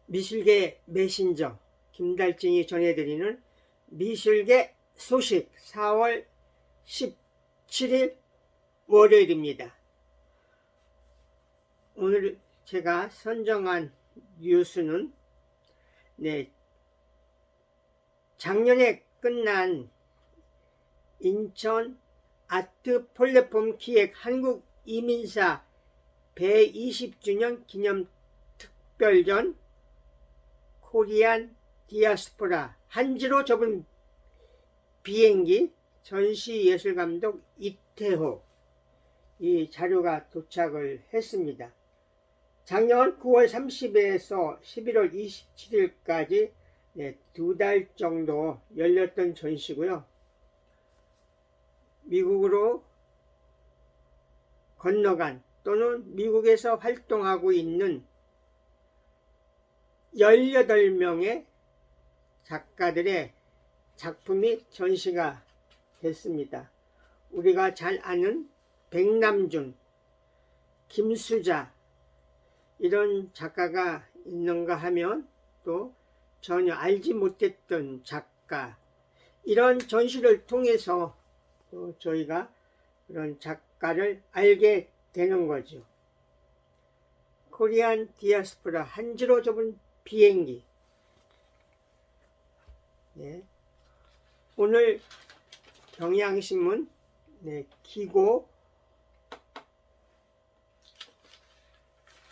미술계 메신저 김달진이 전해드리는 미술계 소식 4월 17일 월요일입니다. 오늘 제가 선정한 뉴스는 작년에 끝난 인천 아트 플랫폼 기획 한국 이민사 120주년 기념 특별전 코리안 디아스포라 한지로 접은 비행기 전시예술감독 이태호 이 자료가 도착을 했습니다. 작년 9월 30일에서 11월 27일까지 2달 정도 열렸던 전시고요. 미국으로 건너간 또는 미국에서 활동하고 있는 18명의 작가들의 작품이 전시가 됐습니다. 우리가 잘 아는 백남준, 김수자 이런 작가가 있는가 하면 또 전혀 알지 못했던 작가, 이런 전시를 통해서 또 저희가 그런 작가를 알게 되는 거죠. 코리안 디아스포라 한지로 접은 비행기. 오늘 경향신문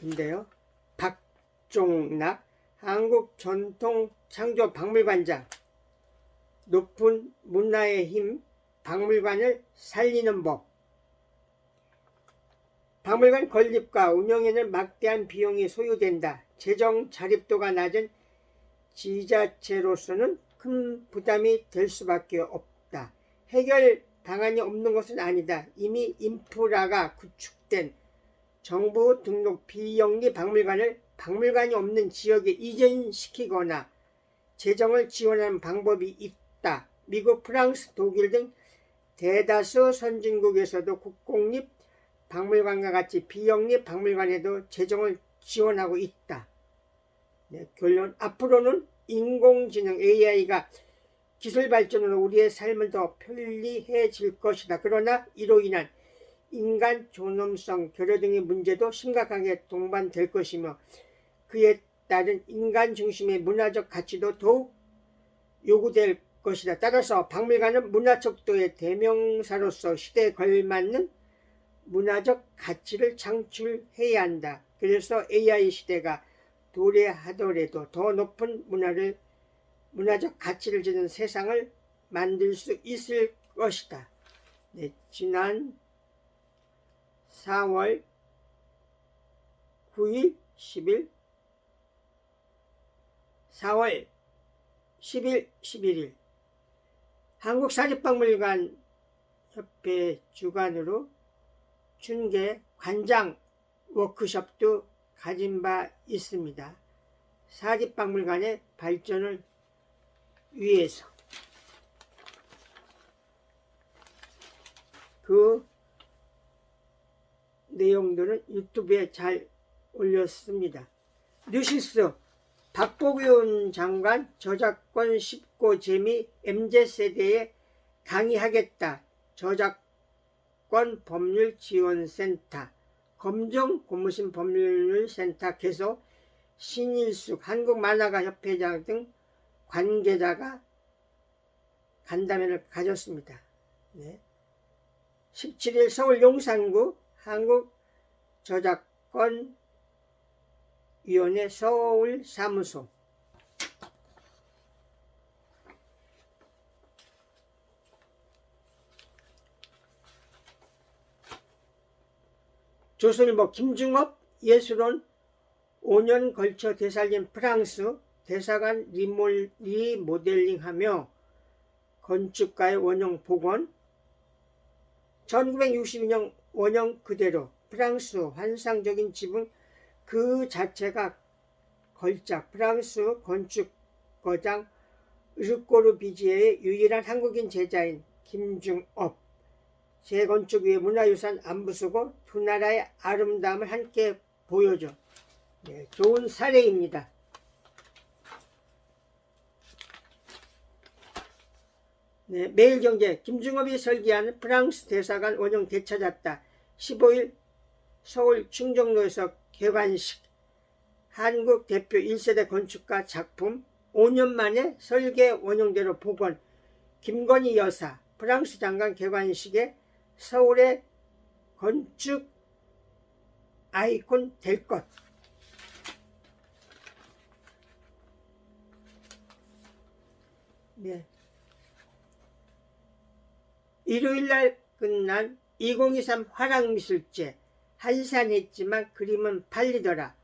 기고인데요. 박종락 한국전통창조박물관장, 높은 문화의 힘 박물관을 살리는 법. 박물관 건립과 운영에는 막대한 비용이 소요된다. 재정 자립도가 낮은 지자체로서는 큰 부담이 될 수밖에 없다. 해결 방안이 없는 것은 아니다. 이미 인프라가 구축된 정부 등록 비영리 박물관을 박물관이 없는 지역에 이전시키거나 재정을 지원하는 방법이 있다. 미국, 프랑스, 독일 등 대다수 선진국에서도 국공립 박물관과 같이 비영리 박물관에도 재정을 지원하고 있다. 결론, 앞으로는 인공지능 AI가 기술 발전으로 우리의 삶을 더 편리해질 것이다. 그러나 이로 인한 인간 존엄성 결여 등의 문제도 심각하게 동반될 것이며 그에 따른 인간 중심의 문화적 가치도 더욱 요구될 것이다. 따라서 박물관은 문화척도의 대명사로서 시대에 걸맞는 문화적 가치를 창출해야 한다. 그래서 AI 시대가 도래하더라도 더 높은 문화적 가치를 지닌 세상을 만들 수 있을 것이다. 지난 4월 9일, 10일, 4월 10일, 11일 한국사립박물관 협회 주관으로 중계 관장 워크숍도 가진 바 있습니다. 사립박물관의 발전을 위해서. 그 내용들은 유튜브에 잘 올렸습니다. 뉴시스 박보균 장관 저작권 쉽고 재미 MZ세대에 강의하겠다. 저작권 법률 지원센터 검정 고무신 법률센터 개소 신일숙 한국만화가협회장 등 관계자가 간담회를 가졌습니다. 17일 서울 용산구 한국저작권위원회 서울사무소 조선일보 김중업 예술원 5년 걸쳐 되살린 프랑스 대사관 리모델링하며 건축가의 원형 복원. 1962년 원형 그대로 프랑스 환상적인 지붕 그 자체가 걸작. 프랑스 건축거장 르꼬르비지에의 유일한 한국인 제자인 김중업. 재건축 위에 문화유산 안 부수고 두 나라의 아름다움을 함께 보여줘. 좋은 사례입니다. 네, 매일경제 김중업이 설계한 프랑스 대사관 원형 되찾았다. 15일 서울 충정로에서 개관식. 한국 대표 1세대 건축가 작품 5년 만에 설계 원형대로 복원. 김건희 여사 프랑스 장관 개관식에 서울의 건축 아이콘 될 것. 네. 일요일날 끝난 2023 화랑미술제. 한산했지만 그림은 팔리더라.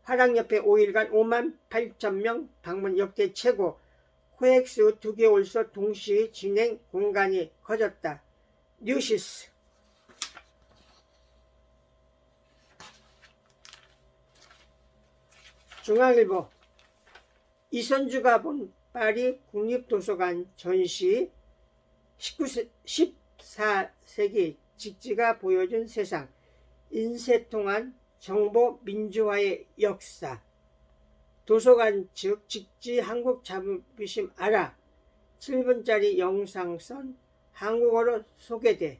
화랑협회 5일간 58,000명 방문 역대 최고. 코엑스 2개월서 동시 진행 공간이 커졌다. 뉴시스. 중앙일보. 이선주가 본 파리 국립도서관 전시 14세기 직지가 보여준 세상. 인쇄통한 정보 민주화의 역사. 도서관 측 직지 한국 자부심 알아. 7분짜리 영상선 한국어로 소개돼.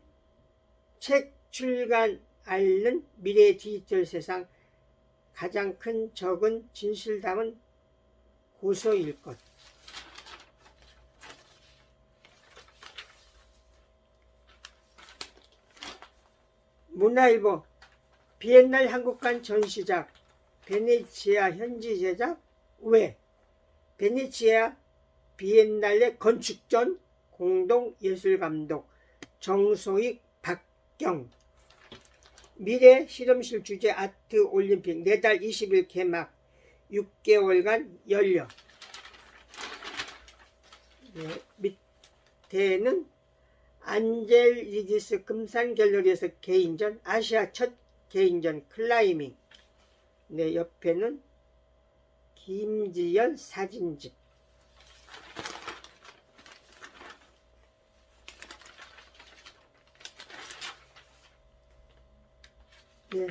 책 출간 앓는 미래 디지털 세상. 가장 큰 적은 진실 담은 고소일 것. 문화일보. 비엔날 한국관 전시작 베네치아 현지 제작. 왜? 베네치아 비엔날레 건축전 공동예술감독 정소익 박경. 미래 실험실 주제 아트 올림픽 내달 20일 개막. 6개월간 열려. 네, 밑에는 안젤리디스 금산 갤러리에서 개인전. 아시아 첫 개인전 클라이밍. 네, 옆에는 김지연 사진집. 네,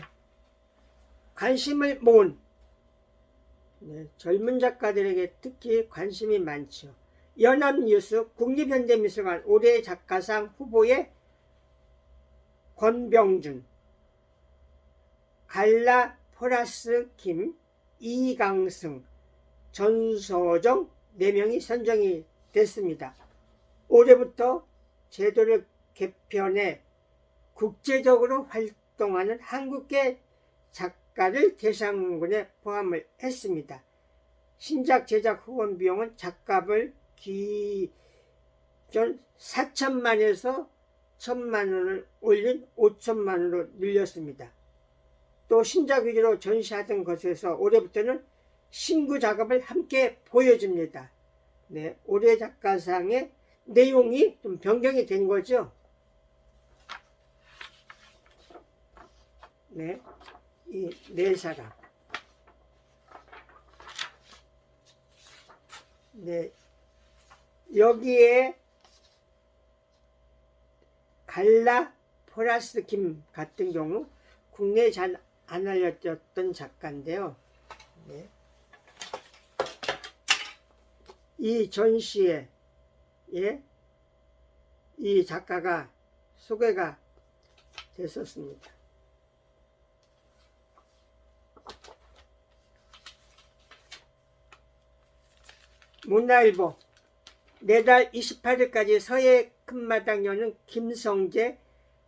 관심을 모은. 네, 젊은 작가들에게 특히 관심이 많죠. 연합뉴스 국립현대미술관 올해 작가상 후보에 권병준, 갈라 포라스 김, 이강승, 전서정 4명이 선정이 됐습니다. 올해부터 제도를 개편해 국제적으로 활동하는 한국계 작가를 대상군에 포함을 했습니다. 신작 제작 후원 비용은 작가별 기존 4천만에서 1,000만원을 올린 5천만원으로 늘렸습니다. 또 신작 위주로 전시하던 것에서 올해부터는 신구 작업을 함께 보여줍니다. 네, 올해 작가상의 내용이 좀 변경이 된 거죠. 네, 이 네 사람. 네, 여기에 갈라 포라스 김 같은 경우 국내에 잘 안 알려졌던 작가인데요. 네. 이 전시에 이 작가가 소개가 됐었습니다. 문화일보. 내달 28일까지 서해 큰마당 여는 김성재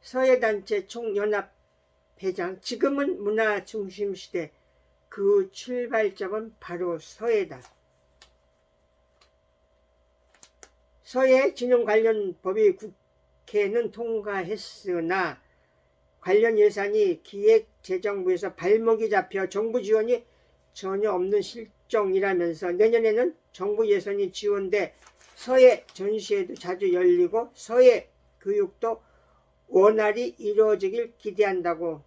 서해단체 총연합회장. 지금은 문화중심시대. 그 출발점은 바로 서해다. 서해 진흥 관련 법이 국회는 통과했으나 관련 예산이 기획재정부에서 발목이 잡혀 정부 지원이 전혀 없는 실정이라면서 내년에는 정부 예산이 지원돼 서해 전시회도 자주 열리고 서해 교육도 원활히 이루어지길 기대한다고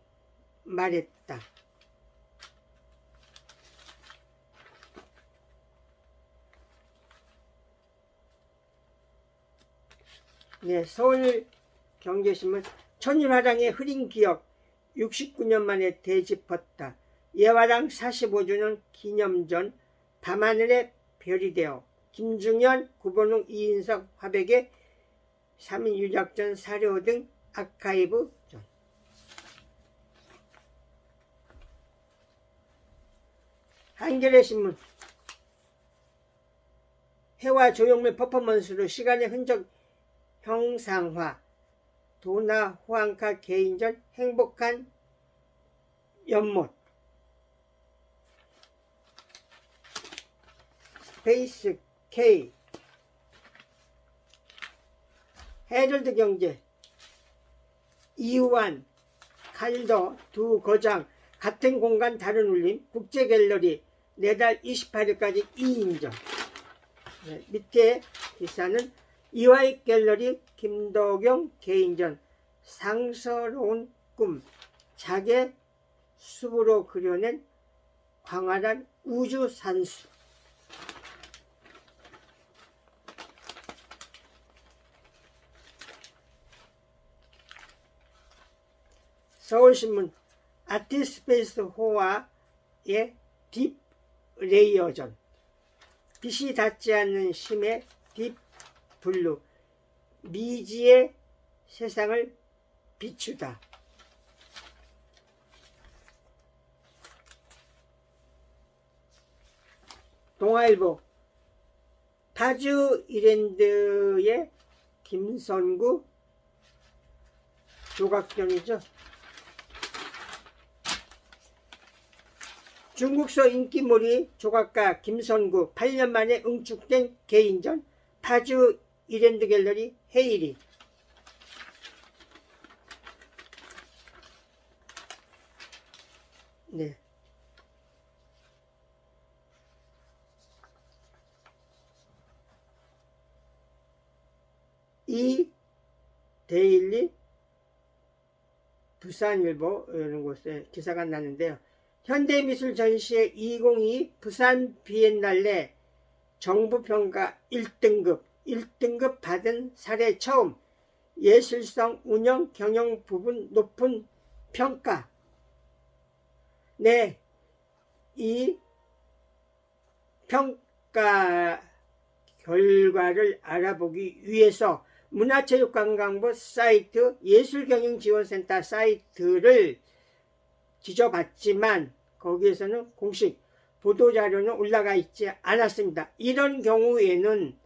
말했다. 네, 서울경제신문. 천일화랑의 흐린 기억 69년 만에 되짚었다. 예화랑 45주년 기념전. 밤하늘의 별이 되어. 김중현, 구본웅, 이인석 화백의 3인 유적전, 사료 등 아카이브 전. 한겨레 신문. 해와 조형물 퍼포먼스로 시간의 흔적 형상화. 도나 후앙카 개인전 행복한 연못. 스페이스 K. 헤럴드 경제. 이우환, 칼더 두 거장 같은 공간 다른 울림. 국제갤러리 내달 28일까지 2인전. 네, 밑에 기사는 이화익 갤러리 김도경 개인전 상서로운 꿈. 자개 숲으로 그려낸 광활한 우주산수. 서울신문. 아티스페이스 호화의 딥 레이어전. 빛이 닿지 않는 심의 딥 블루. 미지의 세상을 비추다. 동아일보. 파주 이랜드의 김선구 조각전이죠. 중국서 인기몰이 조각가 김선구 8년 만에 응축된 개인전. 파주 이랜드 갤러리 헤이리. 네. 이 데일리 부산일보 이런 곳에 기사가 났는데요. 현대미술 전시회 2022 부산 비엔날레 정부평가 1등급 받은 사례 처음. 예술성, 운영, 경영 부분 높은 평가. 네, 이 평가 결과를 알아보기 위해서 문화체육관광부 사이트 예술경영지원센터 사이트를 뒤져봤지만 거기에서는 공식 보도자료는 올라가 있지 않았습니다. 이런 경우에는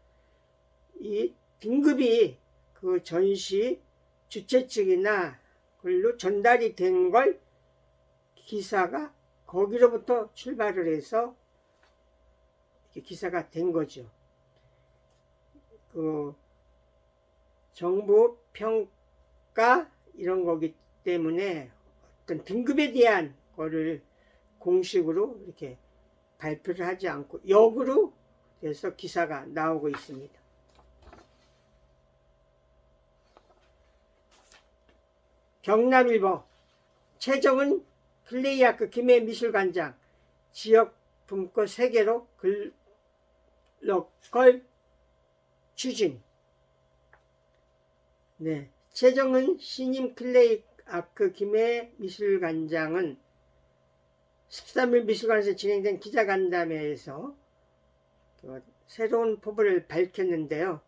이 등급이 그 전시 주최 측이나 그걸로 전달이 된 걸 기사가 거기로부터 출발을 해서 기사가 된 거죠. 그 정부 평가 이런 거기 때문에 어떤 등급에 대한 거를 공식으로 이렇게 발표를 하지 않고 역으로 해서 기사가 나오고 있습니다. 경남일보. 최정은 클레이아크 김해미술관장 지역 분권 세계로 글로컬 추진. 네, 최정은 신임 클레이아크 김해미술관장은 13일 미술관에서 진행된 기자간담회에서 새로운 포부를 밝혔는데요.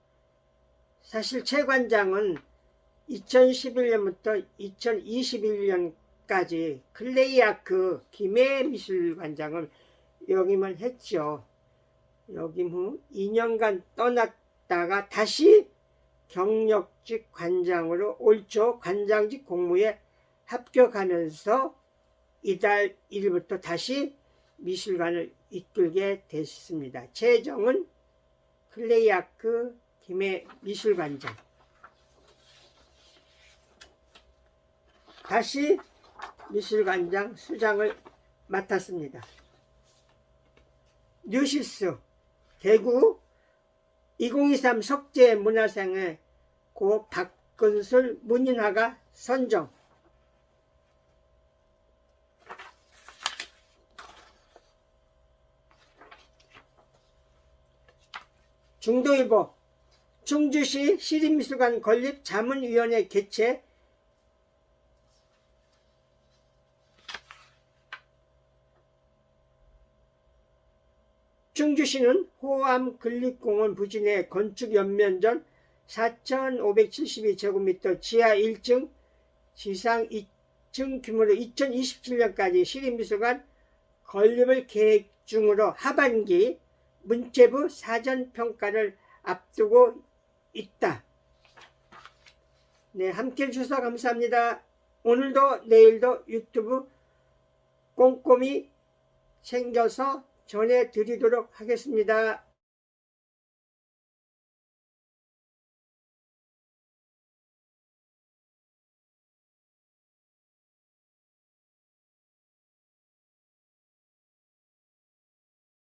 사실 최 관장은 2011년부터 2021년까지 클레이아크 김해미술관장을 역임을 했죠. 역임 후 2년간 떠났다가 다시 경력직 관장으로 올 초 관장직 공모에 합격하면서 이달 1일부터 다시 미술관을 이끌게 됐습니다. 최정은 클레이아크 김해미술관장. 다시 미술관장 수장을 맡았습니다. 뉴시스. 대구 2023 석재문화상에 고 박근술 문인화가 선정. 중도일보. 충주시 시립미술관 건립 자문위원회 개최. 충주시는 호암 근립공원 부지 내 건축 연면 전 4,572제곱미터, 지하 1층, 지상 2층 규모로 2027년까지 시립미술관 건립을 계획 중으로 하반기 문체부 사전평가를 앞두고 있다. 네, 함께해 주셔서 감사합니다. 오늘도 내일도 유튜브 꼼꼼히 챙겨서 전해드리도록 하겠습니다.